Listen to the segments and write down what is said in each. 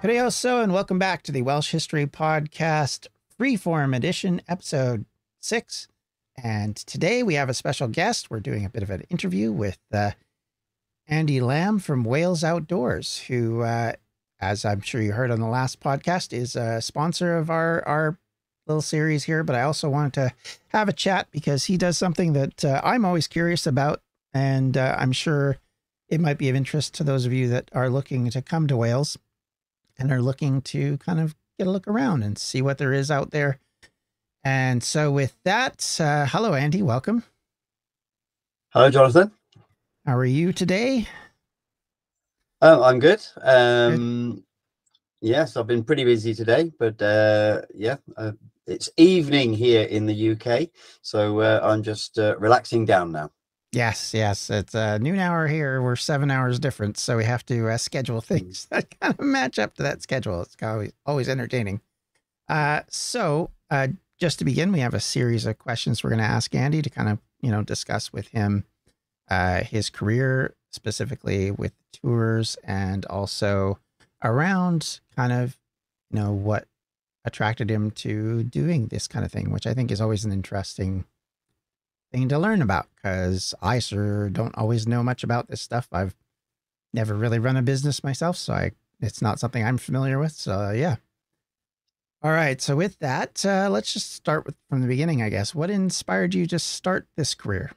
Kurioso, and welcome back to the Welsh History Podcast, Freeform Edition, Episode 6. And today we have a special guest. We're doing a bit of an interview with Andy Lamb from Wales Outdoors, who, as I'm sure you heard on the last podcast, is a sponsor of our little series here. But I also wanted to have a chat because he does something that I'm always curious about, and I'm sure it might be of interest to those of you that are looking to come to Wales and are looking to kind of get a look around and see what there is out there. And so with that, hello, Andy, welcome. Hello, Jonathan. How are you today? I'm good. Good. Yes, I've been pretty busy today, but it's evening here in the UK, so I'm just relaxing down now. Yes. It's a noon hour here. We're 7 hours different, so we have to schedule things that kind of match up to that schedule. It's always entertaining. So just to begin, we have a series of questions we're going to ask Andy to kind of, discuss with him his career, specifically with tours, and also around kind of, what attracted him to doing this kind of thing, which I think is always an interesting thing to learn about, because I sure don't always know much about this stuff. I've never really run a business myself, so it's not something I'm familiar with. So yeah. All right. So with that, let's just start from the beginning, I guess. What inspired you to start this career?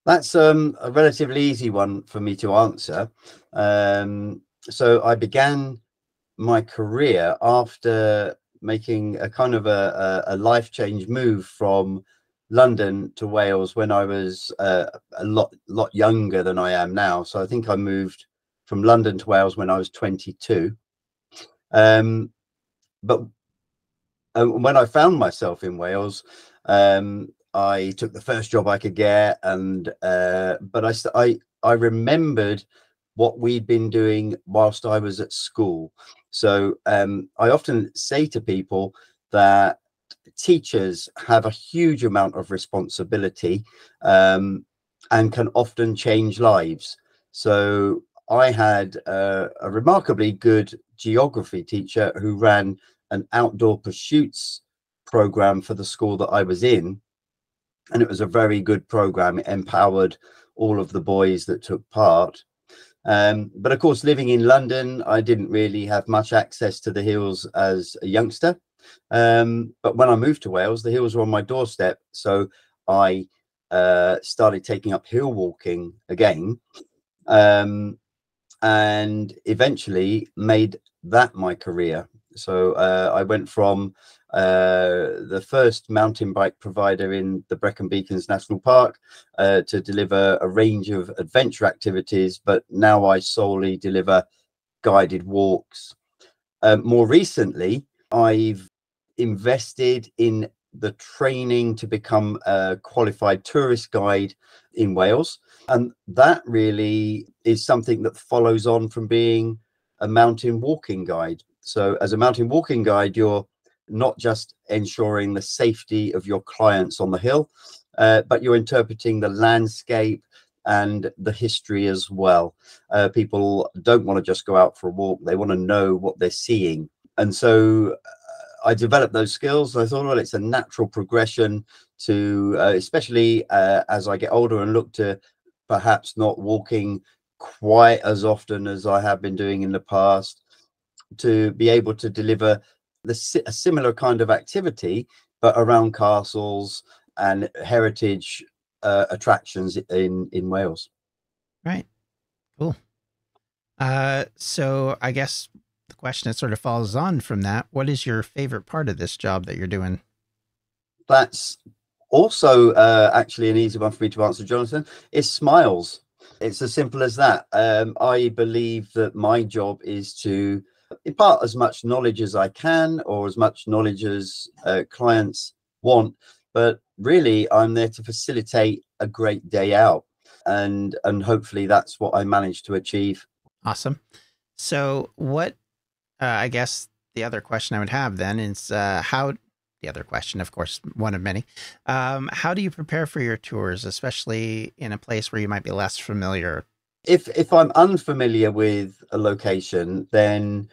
That's a relatively easy one for me to answer. So I began my career after making a kind of a life change move from London to Wales when I was a lot younger than I am now. So I think I moved from London to Wales when I was 22. But when I found myself in Wales, I took the first job I could get, and but I remembered what we'd been doing whilst I was at school. So I often say to people that teachers have a huge amount of responsibility and can often change lives. So I had a remarkably good geography teacher who ran an outdoor pursuits program for the school that I was in, and it was a very good program. It empowered all of the boys that took part. But of course, living in London, I didn't really have much access to the hills as a youngster. But when I moved to Wales, the hills were on my doorstep. So I started taking up hill walking again, and eventually made that my career. So I went from the first mountain bike provider in the Brecon Beacons National Park to deliver a range of adventure activities, but now I solely deliver guided walks. More recently, I've invested in the training to become a qualified tourist guide in Wales, and that really is something that follows on from being a mountain walking guide. So as a mountain walking guide, you're not just ensuring the safety of your clients on the hill, but you're interpreting the landscape and the history as well. People don't want to just go out for a walk, they want to know what they're seeing. And so I developed those skills. I thought, well, it's a natural progression to, especially as I get older and look to perhaps not walking quite as often as I have been doing in the past, to be able to deliver a similar kind of activity, but around castles and heritage attractions in Wales. Right. Cool. So I guess the question that sort of follows on from that, what is your favorite part of this job that you're doing? That's also actually an easy one for me to answer, Jonathan. It's smiles. It's as simple as that. I believe that my job is to impart as much knowledge as I can, or as much knowledge as clients want, but really I'm there to facilitate a great day out, and hopefully that's what I managed to achieve. Awesome. So what, I guess the other question I would have then is the other question, of course, one of many, how do you prepare for your tours, especially in a place where you might be less familiar? If I'm unfamiliar with a location, then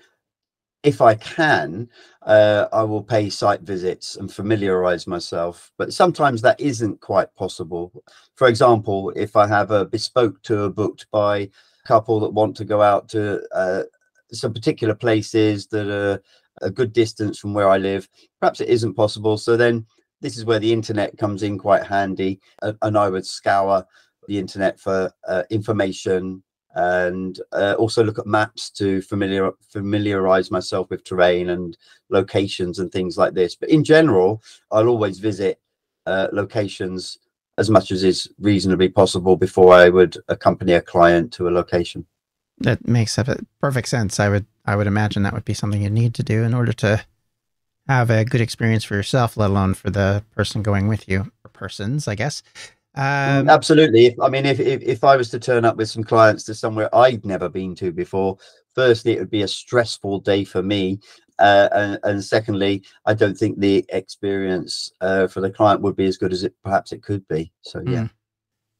if I can, I will pay site visits and familiarize myself. But sometimes that isn't quite possible. For example, if I have a bespoke tour booked by a couple that want to go out to some particular places that are a good distance from where I live, perhaps it isn't possible. So then this is where the internet comes in quite handy. And I would scour the internet for information, and also look at maps to familiarize myself with terrain and locations and things like this. But in general, I'll always visit locations as much as is reasonably possible before I would accompany a client to a location. That makes perfect sense. I would imagine that would be something you need to do in order to have a good experience for yourself, let alone for the person going with you, or persons, I guess. Absolutely. If I was to turn up with some clients to somewhere I'd never been to before, firstly, it would be a stressful day for me. And secondly, I don't think the experience for the client would be as good as perhaps it could be. So, yeah.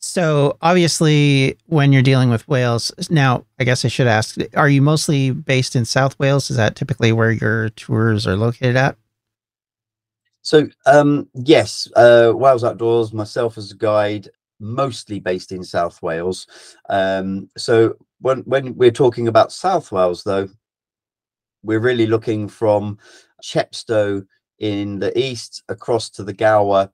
So obviously, when you're dealing with Wales, now, I guess I should ask, are you mostly based in South Wales? Is that typically where your tours are located at? So, yes, Wales Outdoors, myself as a guide, mostly based in South Wales. So when we're talking about South Wales, though, we're really looking from Chepstow in the east across to the Gower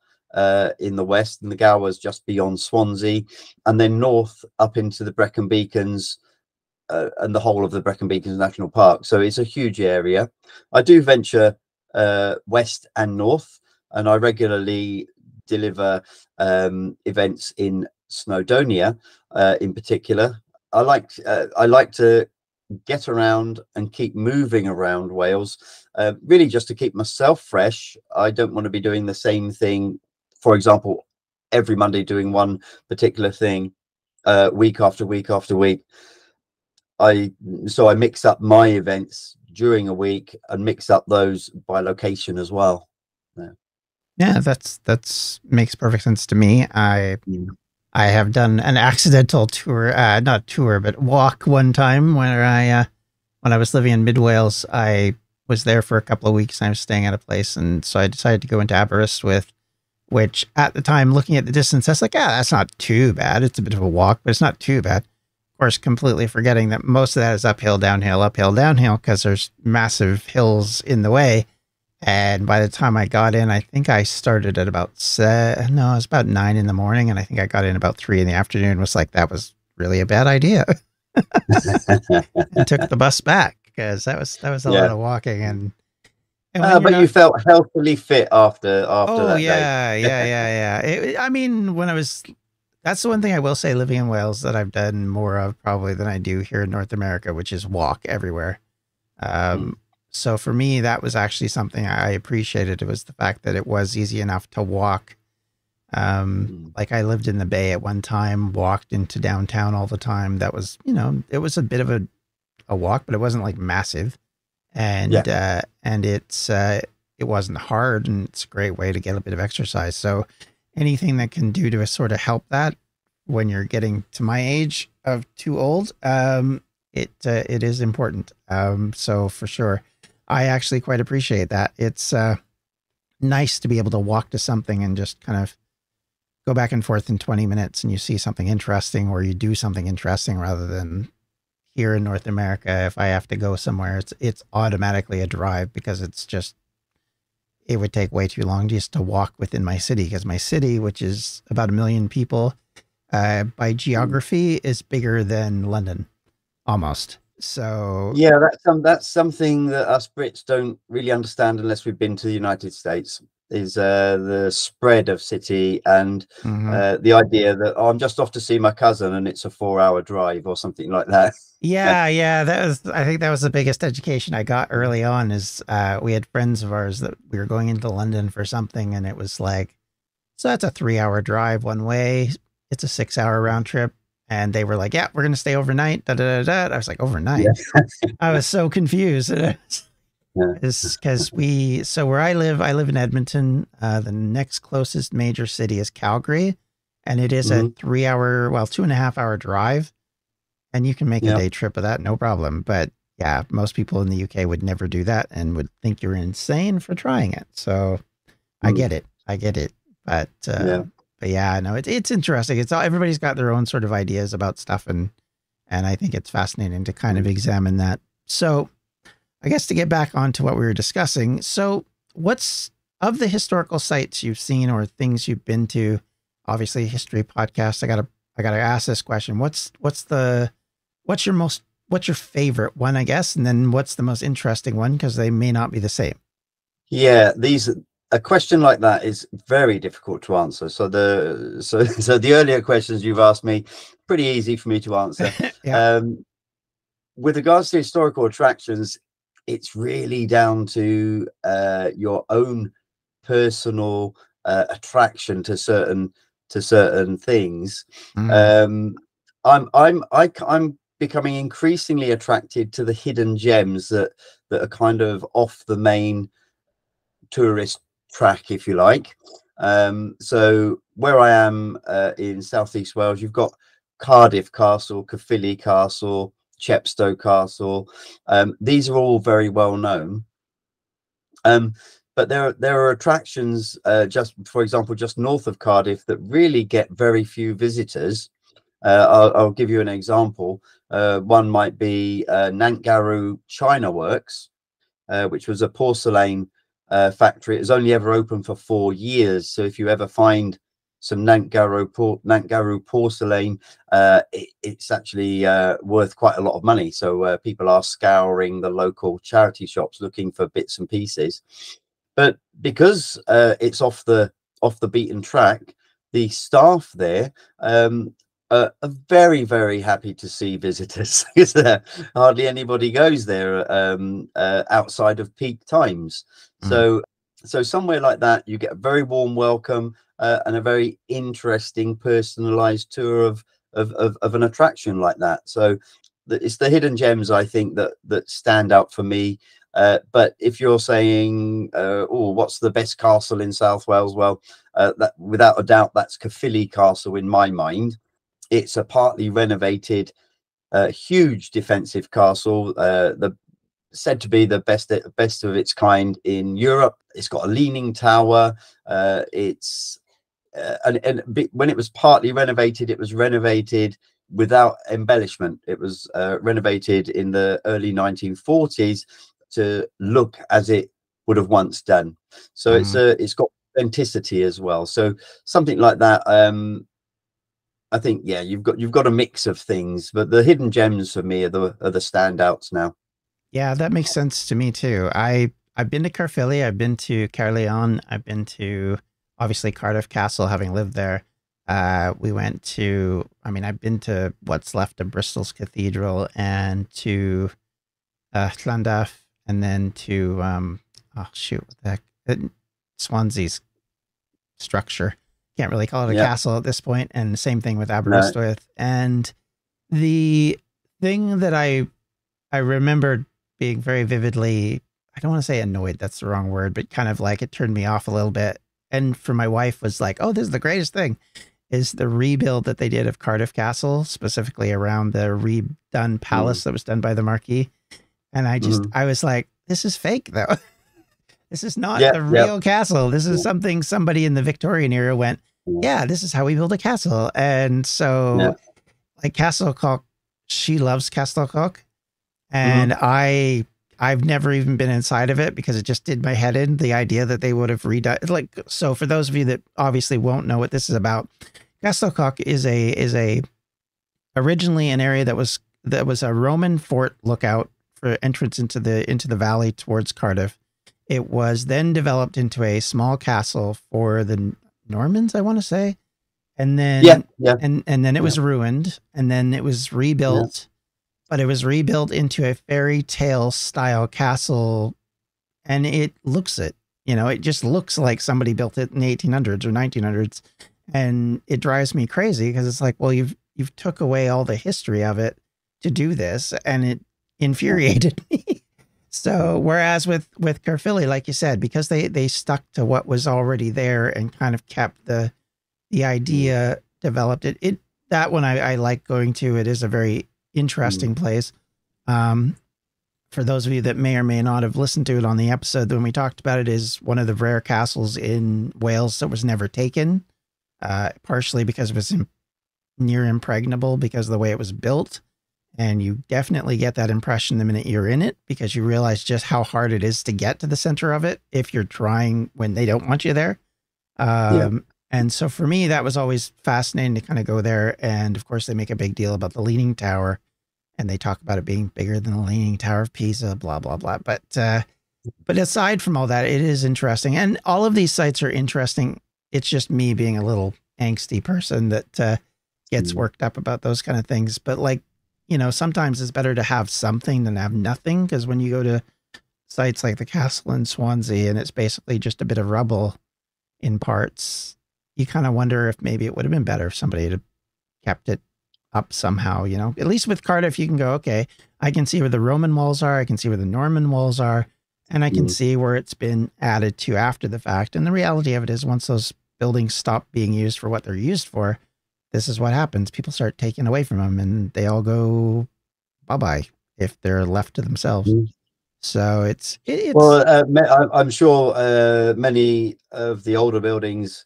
in the west, and the Gower is just beyond Swansea, and then north up into the Brecon Beacons and the whole of the Brecon Beacons National Park. So it's a huge area. I do venture west and north, and I regularly deliver events in Snowdonia in particular. I like to get around and keep moving around Wales, really just to keep myself fresh. I don't want to be doing the same thing, for example, every Monday doing one particular thing week after week after week. So I mix up my events during a week and mix up those by location as well. Yeah, that's makes perfect sense to me. I have done an accidental tour, not tour, but walk one time when I was living in Mid Wales. I was there for a couple of weeks and I was staying at a place, and so I decided to go into Aberystwyth, which at the time, looking at the distance, I was like, that's not too bad. It's a bit of a walk, but it's not too bad. Of course, completely forgetting that most of that is uphill, downhill, because there's massive hills in the way. And by the time I got in, I think I started at about it was about 9 in the morning, and I think I got in about 3 in the afternoon. Was like, that was really a bad idea, and took the bus back because that was a lot of walking. And but you felt healthily fit after that day. Yeah. That's the one thing I will say, living in Wales, that I've done more of probably than I do here in North America, which is walk everywhere. So for me, that was actually something I appreciated. It was the fact that it was easy enough to walk. Like I lived in the Bay at one time, walked into downtown all the time. That was, it was a bit of a walk, but it wasn't like massive. And it wasn't hard, and it's a great way to get a bit of exercise. So anything that can do to sort of help that when you're getting to my age of too old, it is important. So for sure, I actually quite appreciate that. It's nice to be able to walk to something and just kind of go back and forth in 20 minutes and you see something interesting, or you do something interesting, rather than here in North America. If I have to go somewhere, it's automatically a drive, because it would take way too long just to walk within my city, because my city, which is about 1 million people, by geography is bigger than London, almost. So yeah, that's something that us Brits don't really understand unless we've been to the United States, is the spread of city, and the idea that I'm just off to see my cousin and it's a 4-hour drive or something like that. Yeah. I think that was the biggest education I got early on, is we had friends of ours that we were going into London for something, and it was like, so that's a 3-hour drive one way. It's a 6-hour round trip. And they were like, yeah, we're going to stay overnight. I was like, overnight? Yeah. I was so confused. Because where I live in Edmonton. The next closest major city is Calgary, and it is a 3-hour, 2.5-hour drive. and you can make a Yeah. day trip of that, no problem. But yeah, most people in the UK would never do that and would think you're insane for trying it. So I Mm. get it. I get it. But Yeah. but yeah, no, it's interesting. It's all, everybody's got their own sort of ideas about stuff, and I think it's fascinating to kind of Mm. examine that. So I guess to get back onto what we were discussing. So what's of the historical sites you've seen or things you've been to? Obviously, history podcast. I gotta ask this question. What's your favorite one? I guess, and then what's the most interesting one? Because they may not be the same. Yeah, a question like that is very difficult to answer. So so the earlier questions you've asked me, pretty easy for me to answer. Yeah. Um, with regards to historical attractions, it's really down to your own personal attraction to certain things. Mm, Um, I'm becoming increasingly attracted to the hidden gems that are kind of off the main tourist track, if you like. So where I am in southeast Wales, you've got Cardiff Castle, Caerphilly Castle, Chepstow Castle. These are all very well known. But there are attractions just, for example, just north of Cardiff that really get very few visitors. I'll give you an example. One might be Nantgarw China Works, which was a porcelain factory. It was only ever open for 4 years. So if you ever find some Nantgarw porcelain, it's actually worth quite a lot of money. So people are scouring the local charity shops looking for bits and pieces. But because it's off the beaten track, the staff there are very, very happy to see visitors because hardly anybody goes there outside of peak times. mm. So somewhere like that, you get a very warm welcome and a very interesting, personalized tour of an attraction like that. So it's the hidden gems, I think, that stand out for me. But if you're saying, oh, what's the best castle in South Wales? Well, that without a doubt, that's Caerphilly Castle in my mind. It's a partly renovated, huge defensive castle. The said to be the best of its kind in Europe. It's got a leaning tower. It's and when it was partly renovated, it was renovated without embellishment. It was renovated in the early 1940s to look as it would have once done. So Mm. it's got authenticity as well. So something like that. I think, yeah, you've got a mix of things, but the hidden gems for me are the standouts now. Yeah, that makes sense to me too. I've been to Caerphilly, I've been to Caerleon, I've been to obviously Cardiff Castle, having lived there. We went to, I mean, I've been to what's left of Bristol's Cathedral and to Llandaff, and then to oh shoot, what the heck, Swansea's structure. Can't really call it a Yeah, castle at this point. And the same thing with no, Aberystwyth. And the thing that I remember being very vividly, I don't want to say annoyed, that's the wrong word, but kind of like it turned me off a little bit. And for my wife was like, oh, this is the greatest thing, is the rebuild that they did of Cardiff Castle, specifically around the redone mm, palace that was done by the Marquis. And mm, I was like, this is fake though. This is not yeah, the yeah, real castle. This is yeah, something somebody in the Victorian era went, yeah, yeah, this is how we build a castle. And yeah, so like Castlecock, she loves Castlecock. mm, And I've never even been inside of it because it just did my head in, the idea that they would have redone, like, so for those of you that obviously won't know what this is about, Castlecock is a originally an area that was a Roman fort lookout for entrance into the valley towards Cardiff. It was then developed into a small castle for the Normans, I want to say. And yeah, then yeah, and then it yeah, was ruined, and then it was yeah, rebuilt, but it was rebuilt into a fairy tale style castle, and it looks it. You know, it just looks like somebody built it in the 1800s or 1900s, and it drives me crazy because it's like, well, you've took away all the history of it to do this, and it yeah, infuriated me. So whereas with Caerphilly, like you said, because they stuck to what was already there and kind of kept the mm, idea developed, it that one I like going to. It is a very interesting place. For those of you that may or may not have listened to it on the episode, when we talked about it, is one of the rare castles in Wales that was never taken, partially because it was near impregnable because of the way it was built. And you definitely get that impression the minute you're in it, because you realize just how hard it is to get to the center of it if you're trying when they don't want you there. And so for me, that was always fascinating to kind of go there. And of course, they make a big deal about the Leaning Tower, and they talk about it being bigger than the Leaning Tower of Pisa, blah, blah, blah. But aside from all that, it is interesting. And all of these sites are interesting. It's just me being a little angsty person that gets worked up about those kind of things. But like, you know, sometimes it's better to have something than have nothing. Because when you go to sites like the castle in Swansea and it's basically just a bit of rubble in parts, you kind of wonder if maybe it would have been better if somebody had kept it up somehow, you know. At least with Cardiff, you can go, okay, I can see where the Roman walls are, I can see where the Norman walls are, and I can see where it's been added to after the fact. And the reality of it is, once those buildings stop being used for what they're used for, this is what happens. People start taking away from them, and they all go bye-bye if they're left to themselves. So it's well, I'm sure many of the older buildings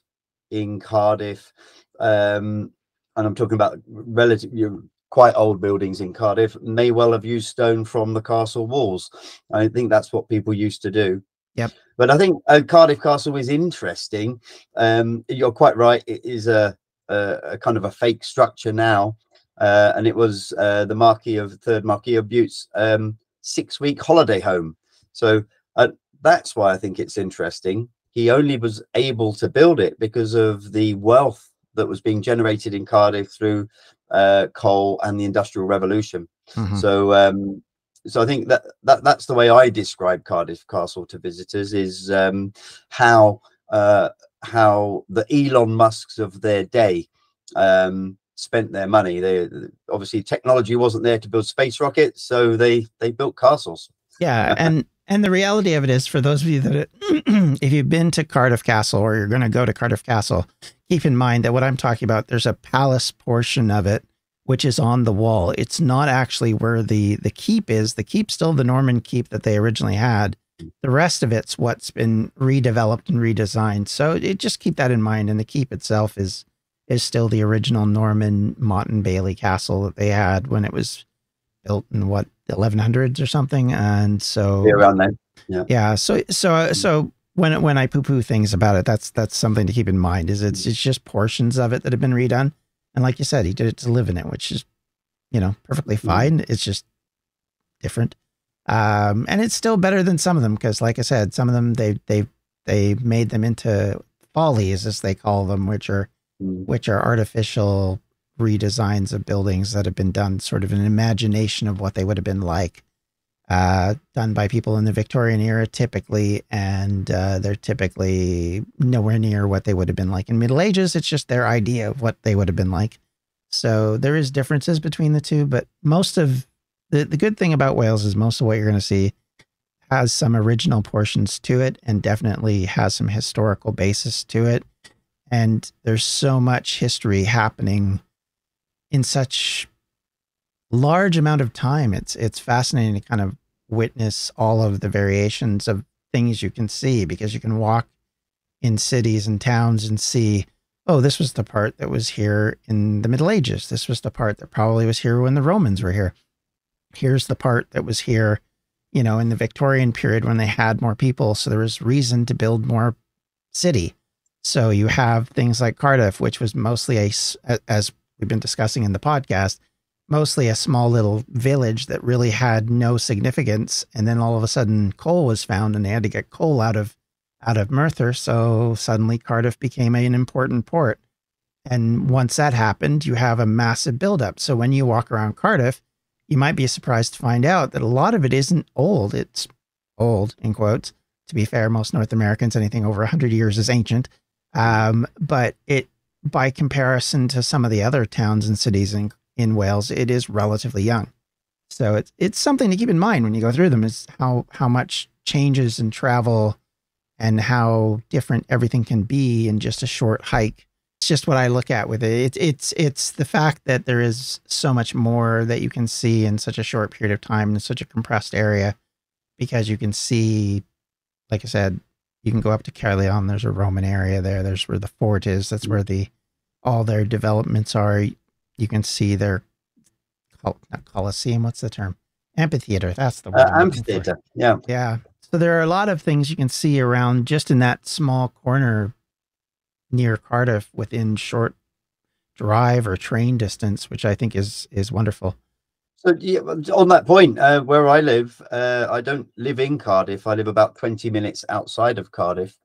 in Cardiff, and I'm talking about relatively quite old buildings in Cardiff, may well have used stone from the castle walls. I think that's what people used to do. Yep. But I think Cardiff Castle is interesting. You're quite right. It is a kind of a fake structure now, and it was the third Marquis of Bute's 6-week holiday home. So that's why I think it's interesting. He only was able to build it because of the wealth that was being generated in Cardiff through coal and the Industrial Revolution. So I think that's the way I describe Cardiff Castle to visitors, is how the Elon Musks of their day spent their money. They obviously, technology wasn't there to build space rockets, so they built castles. Yeah, and the reality of it is, for those of you that if you've been to Cardiff Castle or you're going to go to Cardiff Castle, keep in mind that what I'm talking about, there's a palace portion of it which is on the wall. It's not actually where the keep is. The keep's still the Norman keep that they originally had. The rest of it's what's been redeveloped and redesigned. So just keep that in mind. And the keep itself is still the original Norman Motte and Bailey castle that they had when it was built in the 1100s or something. And so around then. Yeah. So when I poo-poo things about it, that's something to keep in mind, is it's just portions of it that have been redone. And like you said, he did it to live in it, which is, you know, perfectly fine. It's just different. And it's still better than some of them, because like I said, some of them, they made them into follies, as they call them, which are artificial redesigns of buildings that have been done, sort of an imagination of what they would have been like, done by people in the Victorian era typically, and they're typically nowhere near what they would have been like in Middle Ages. It's just their idea of what they would have been like. So there is differences between the two, but most of the good thing about Wales is most of what you're going to see has some original portions to it, and definitely has some historical basis to it. And there's so much history happening in such large amount of time. It's fascinating to kind of witness all of the variations of things you can see, because you can walk in cities and towns and see, oh, this was the part that was here in the Middle Ages. This was the part that probably was here when the Romans were here. Here's the part that was here, you know, in the Victorian period when they had more people. So there was reason to build more city. So you have things like Cardiff, which was mostly as we've been discussing in the podcast, mostly a small little village that really had no significance. And then all of a sudden coal was found, and they had to get coal out of Merthyr. So suddenly Cardiff became an important port. And once that happened, you have a massive buildup. So when you walk around Cardiff, you might be surprised to find out that a lot of it isn't old. It's old, in quotes. To be fair, most North Americans, anything over 100 years is ancient. But it, by comparison to some of the other towns and cities in Wales, it is relatively young. So it's something to keep in mind when you go through them, is how much changes in travel and how different everything can be in just a short hike just what I look at with it. It's the fact that there is so much more that you can see in such a short period of time in such a compressed area, because you can see, like I said, you can go up to Caerleon. There's a Roman area there. There's where the fort is. That's where all their developments are. You can see their not Colosseum. What's the term? Amphitheater. That's the word I'm looking for. Amphitheater. Yeah. Yeah. So there are a lot of things you can see around just in that small corner near Cardiff within short drive or train distance, which I think is wonderful. So yeah, on that point, where I live, I don't live in Cardiff. I live about 20 minutes outside of Cardiff.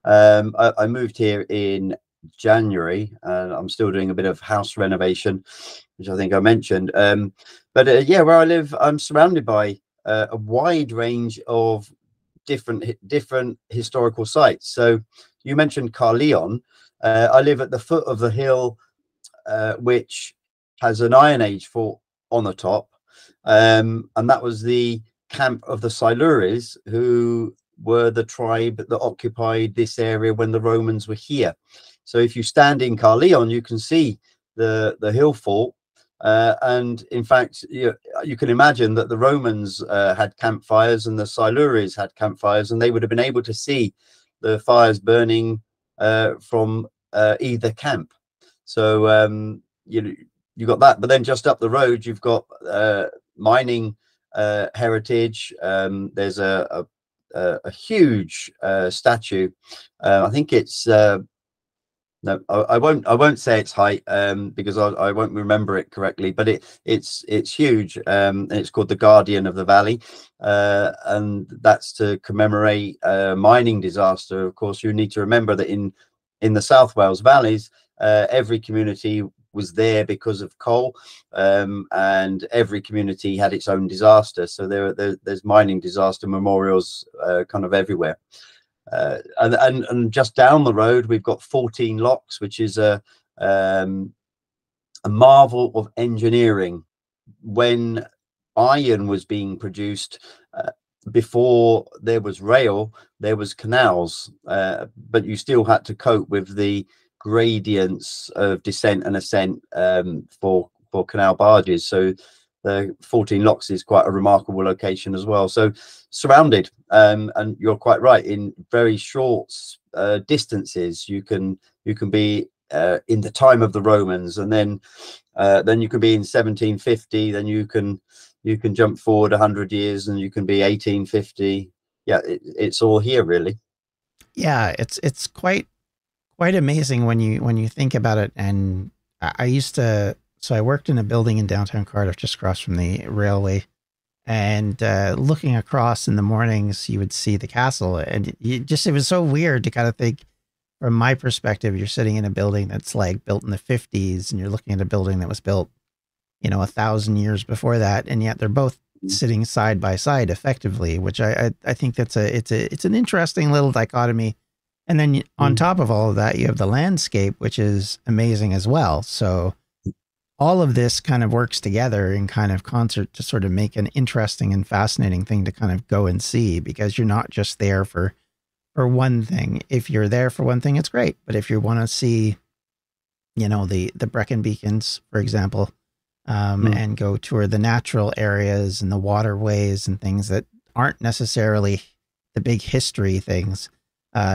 I moved here in January, and I'm still doing a bit of house renovation, which I think I mentioned. But yeah, where I live, I'm surrounded by a wide range of different historical sites. So you mentioned Caerleon. I live at the foot of the hill, which has an Iron Age fort on the top, and that was the camp of the Silures, who were the tribe that occupied this area when the Romans were here. So if you stand in Caerleon, you can see the hill fort, and in fact, you can imagine that the Romans had campfires and the Silures had campfires, and they would have been able to see the fires burning from either camp. So you got that, but then just up the road you've got mining heritage. There's a huge statue. I think it's no, I won't say its height because I won't remember it correctly, but it's huge, and it's called the Guardian of the Valley, and that's to commemorate a mining disaster. Of course, you need to remember that in the South Wales valleys, every community was there because of coal, and every community had its own disaster. So there's mining disaster memorials kind of everywhere. And just down the road, we've got 14 Locks, which is a marvel of engineering. When iron was being produced, before there was rail, there was canals, but you still had to cope with the gradients of descent and ascent for canal barges. So the 14 Locks is quite a remarkable location as well. So surrounded, and you're quite right, in very short distances you can be in the time of the Romans, and then you can be in 1750, then you can jump forward 100 years and you can be 1850. Yeah, it's all here really. Yeah, it's quite amazing when you think about it. And I used to, so I worked in a building in downtown Cardiff, just across from the railway, and looking across in the mornings, you would see the castle, and it was so weird to kind of think, from my perspective, you're sitting in a building that's like built in the 50s, and you're looking at a building that was built, 1,000 years before that, and yet they're both sitting side by side effectively, which I think it's an interesting little dichotomy. And then on top of all of that, you have the landscape, which is amazing as well. So all of this kind of works together in kind of concert to sort of make an interesting and fascinating thing to kind of go and see, because you're not just there for one thing. If you're there for one thing, it's great. But if you want to see, the Brecon Beacons, for example, and go tour the natural areas and the waterways and things that aren't necessarily the big history things,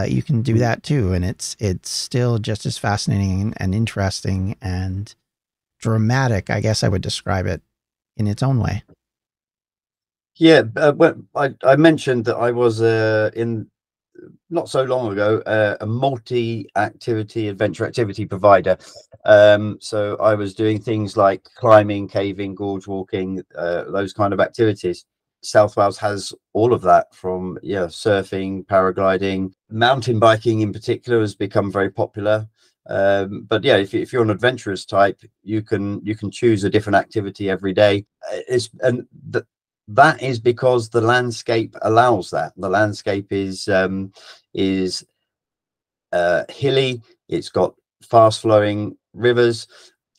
you can do that too. And it's still just as fascinating and interesting and dramatic, I guess I would describe it, in its own way. Yeah, I mentioned that I was in, not so long ago, a multi-activity adventure activity provider. So I was doing things like climbing, caving, gorge walking, those kind of activities. South Wales has all of that, from surfing, paragliding, mountain biking in particular has become very popular. But yeah, if you're an adventurous type, you can choose a different activity every day. That is because the landscape allows that. The landscape is hilly. It's got fast flowing rivers,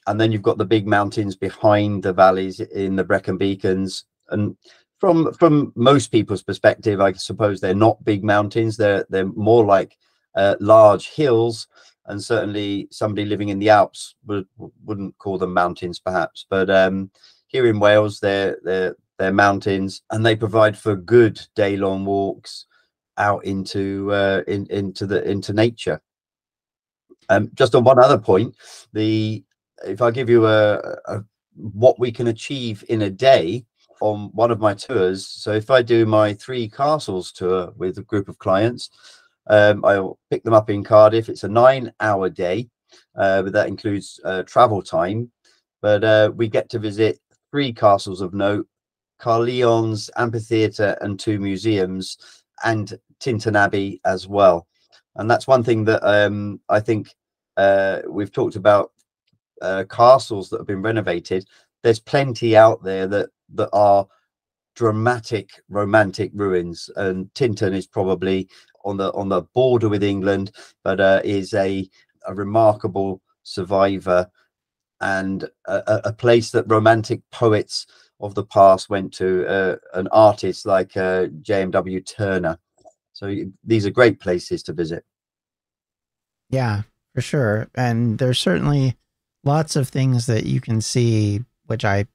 and then you've got the big mountains behind the valleys in the Brecon Beacons. And from most people's perspective, I suppose they're not big mountains. They're more like large hills, and certainly somebody living in the Alps wouldn't call them mountains, perhaps. But here in Wales, they're mountains, and they provide for good day-long walks out into into nature. Just on one other point, if I give you a what we can achieve in a day on one of my tours. So if I do my 3 castles tour with a group of clients, I'll pick them up in Cardiff. It's a 9-hour day, but that includes travel time. But we get to visit 3 castles of note, Carleon's Amphitheatre and 2 museums, and Tintern Abbey as well. And that's one thing that I think we've talked about, castles that have been renovated. There's plenty out there that are dramatic, romantic ruins, and Tintern is probably on the border with England, but is a remarkable survivor, and a place that romantic poets of the past went to, an artist like J.M.W. Turner. So these are great places to visit. Yeah, for sure. And there's certainly lots of things that you can see, which I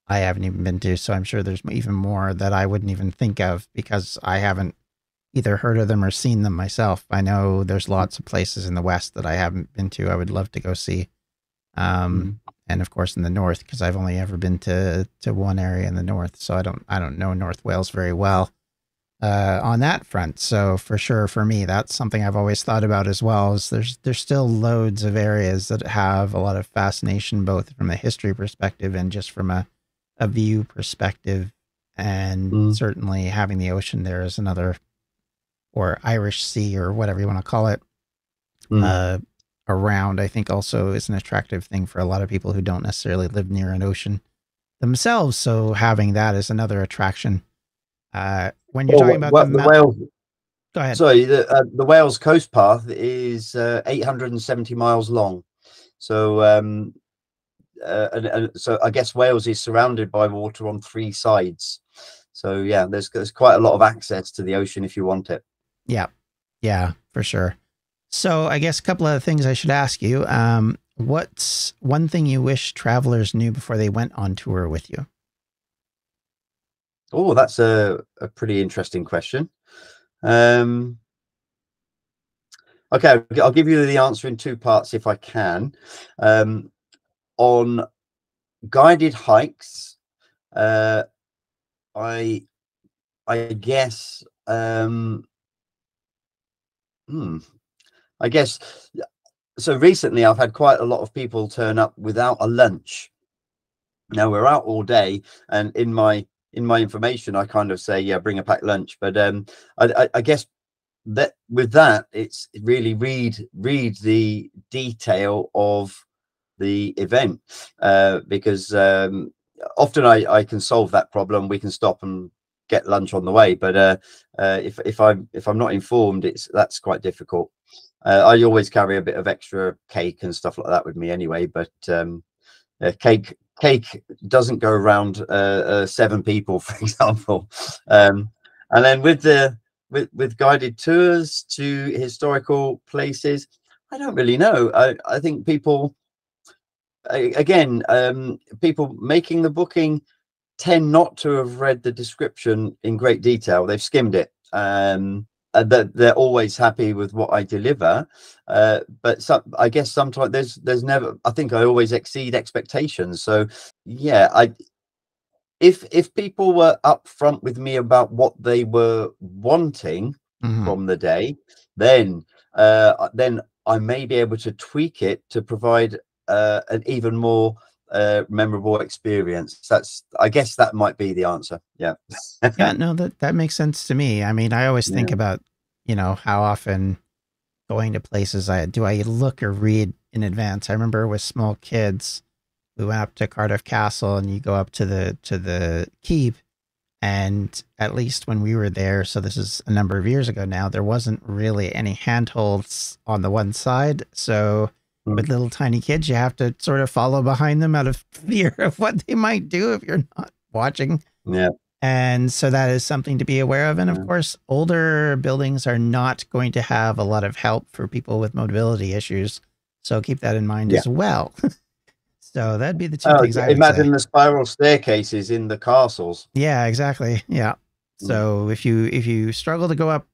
haven't even been to. So I'm sure there's even more that I wouldn't even think of because I haven't either heard of them or seen them myself. I know there's lots of places in the West that I haven't been to. I would love to go see. And of course in the North, because I've only ever been to one area in the North. So I don't know North Wales very well on that front. So for sure, for me, that's something I've always thought about as well. Is there's still loads of areas that have a lot of fascination, both from a history perspective and just from a view perspective. And certainly having the ocean there is another, or Irish Sea or whatever you want to call it, around, I think also is an attractive thing for a lot of people who don't necessarily live near an ocean themselves. So having that is another attraction. When you're talking about the Wales, go ahead. Sorry, the Wales coast path is 870 miles long. So and so I guess Wales is surrounded by water on 3 sides. So yeah, there's quite a lot of access to the ocean if you want it. Yeah, for sure. So I guess a couple of things I should ask you. What's one thing you wish travelers knew before they went on tour with you? Oh, that's a pretty interesting question. Okay, I'll give you the answer in 2 parts if I can. On guided hikes, I guess I guess so. Recently, I've had quite a lot of people turn up without a lunch. Now we're out all day, and in my information, I kind of say, yeah, bring a packed lunch. But I guess that with that, it's really read the detail of the event, because often I can solve that problem. We can stop and get lunch on the way. But if I'm not informed, that's quite difficult. I always carry a bit of extra cake and stuff like that with me anyway. But cake doesn't go around 7 people, for example. And then with guided tours to historical places, I don't really know. I think people, again, people making the booking tend not to have read the description in great detail. They've skimmed it. That they're always happy with what I deliver, but I guess sometimes there's never. I think I always exceed expectations. So yeah, if people were upfront with me about what they were wanting from the day, then I may be able to tweak it to provide an even more memorable experience. I guess that might be the answer. Yeah. Yeah, no, that makes sense to me. I mean, I always think about, how often going to places do I look or read in advance. I remember with small kids, we went up to Cardiff Castle, and you go up to the keep, and at least when we were there, so this is a number of years ago now, there wasn't really any handholds on the one side. So with little tiny kids, you have to sort of follow behind them out of fear of what they might do if you're not watching. Yeah. And so that is something to be aware of. And of Yeah. course, older buildings are not going to have a lot of help for people with mobility issues. So keep that in mind Yeah. as well. So that'd be the two Oh, things I would say. imagine the spiral staircases in the castles. Yeah, exactly. Yeah. Mm. So if you struggle to go up,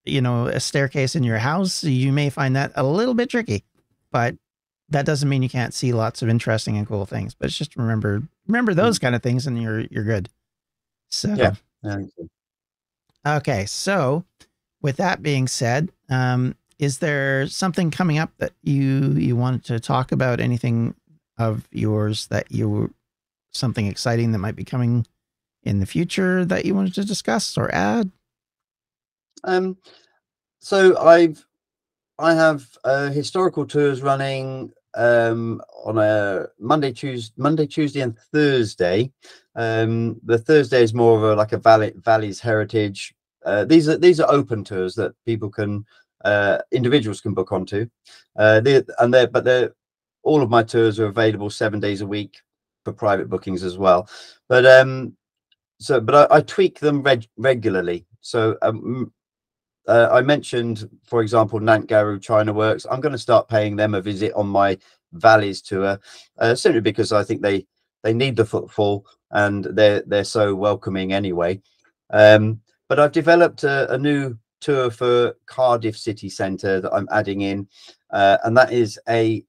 a staircase in your house, you may find that a little bit tricky. But that doesn't mean you can't see lots of interesting and cool things. But it's just remember those kind of things and you're good. So Yeah. Yeah. okay, so with that being said, is there something coming up that you wanted to talk about? Anything of yours that something exciting that might be coming in the future that you wanted to discuss or add? Um, so I have historical tours running on a Monday, Tuesday, and Thursday. The Thursday is more of a like a valleys heritage. These are open tours that people can individuals can book onto. They're all of my tours are available 7 days a week for private bookings as well. But I tweak them regularly. So I mentioned, for example, Nantgarw China Works. I'm going to start paying them a visit on my Valleys tour, simply because I think they need the footfall and they're so welcoming anyway. But I've developed a new tour for Cardiff city centre that I'm adding in, and that is a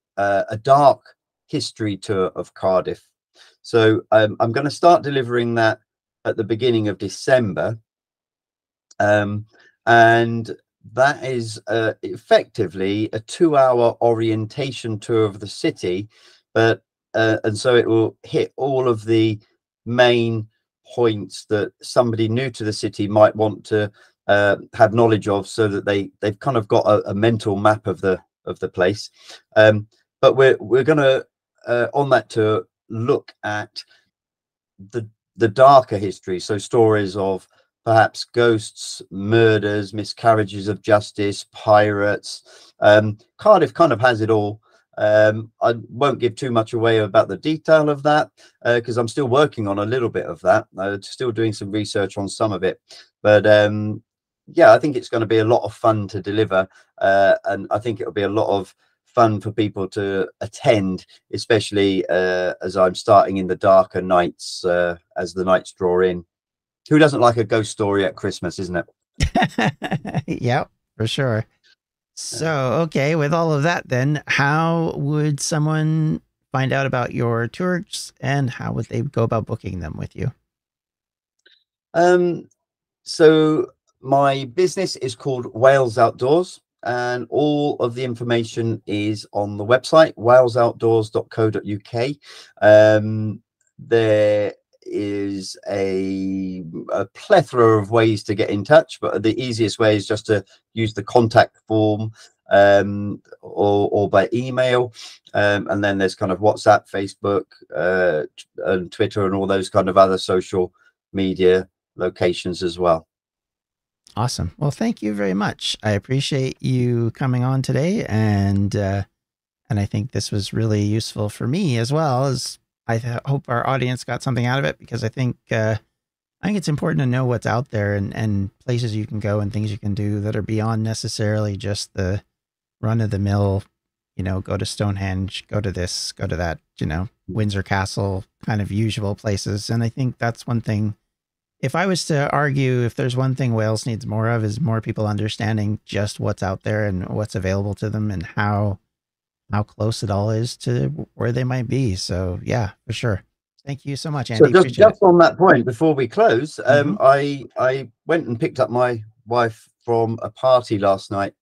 dark history tour of Cardiff. So I'm going to start delivering that at the beginning of December. And that is effectively a 2-hour orientation tour of the city, but and so it will hit all of the main points that somebody new to the city might want to have knowledge of, so that they've kind of got a mental map of the place. But we're going to on that tour look at the darker history, so stories of perhaps ghosts, murders, miscarriages of justice, pirates. Cardiff kind of has it all. I won't give too much away about the detail of that, because I'm still working on a little bit of that, still doing some research on some of it. But yeah, I think it's going to be a lot of fun to deliver, and I think it'll be a lot of fun for people to attend, especially as I'm starting in the darker nights, as the nights draw in. Who doesn't like a ghost story at Christmas, isn't it? Yep, for sure. So, okay, with all of that, then, how would someone find out about your tours and how would they go about booking them with you? So my business is called Wales Outdoors, and all of the information is on the website walesoutdoors.co.uk. There is a plethora of ways to get in touch, but the easiest way is just to use the contact form, or by email, and then there's kind of WhatsApp, Facebook, and Twitter, and all those kind of other social media locations as well. Awesome. Well, thank you very much. I appreciate you coming on today, and I think this was really useful for me as well. As hope our audience got something out of it, because I think it's important to know what's out there and places you can go and things you can do that are beyond necessarily just the run of the mill, go to Stonehenge, go to this, go to that, Windsor Castle kind of usual places. And I think that's one thing. If I was to argue, if there's one thing Wales needs more of, is more people understanding just what's out there and what's available to them and how close it all is to where they might be. So yeah, for sure. Thank you so much, So Andy. just Appreciate it. on that point, before we close, Mhm. I went and picked up my wife from a party last night,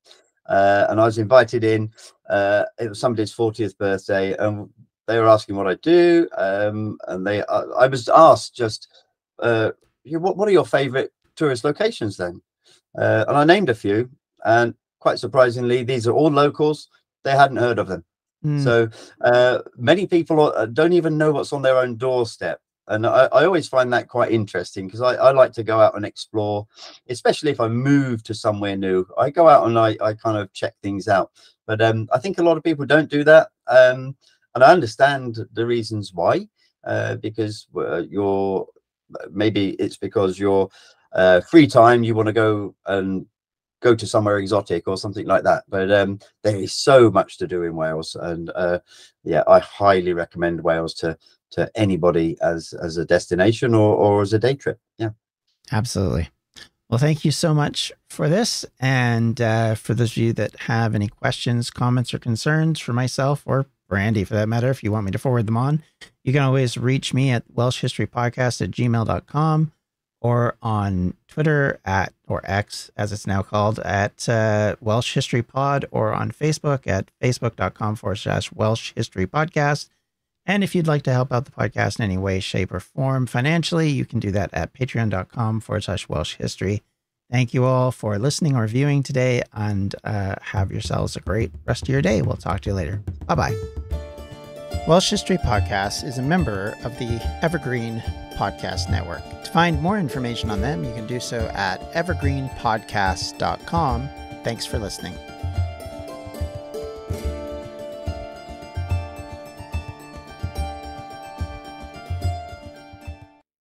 and I was invited in. It was somebody's 40th birthday, and they were asking what I do, and I was asked just, what are your favourite tourist locations then? And I named a few, and quite surprisingly, these are all locals. They hadn't heard of them. Mm. So many people don't even know what's on their own doorstep. And I always find that quite interesting, because I like to go out and explore, especially if I move to somewhere new. I go out and I kind of check things out. But I think a lot of people don't do that. And I understand the reasons why, because maybe it's because you're free time, you want to go to somewhere exotic or something like that. But there is so much to do in Wales, and yeah, I highly recommend Wales to anybody as a destination or as a day trip. Yeah, absolutely. Well, thank you so much for this. And for those of you that have any questions, comments, or concerns for myself or for Andy, for that matter, if you want me to forward them on, you can always reach me at welshhistorypodcast@gmail.com or on Twitter or X, as it's now called, at Welsh History Pod, or on Facebook at facebook.com/Welsh History Podcast. And if you'd like to help out the podcast in any way, shape, or form financially, you can do that at patreon.com/Welsh History. Thank you all for listening or viewing today, and have yourselves a great rest of your day. We'll talk to you later. Bye-bye. Welsh History Podcast is a member of the Evergreen Podcast Network. To find more information on them, you can do so at evergreenpodcast.com. Thanks for listening.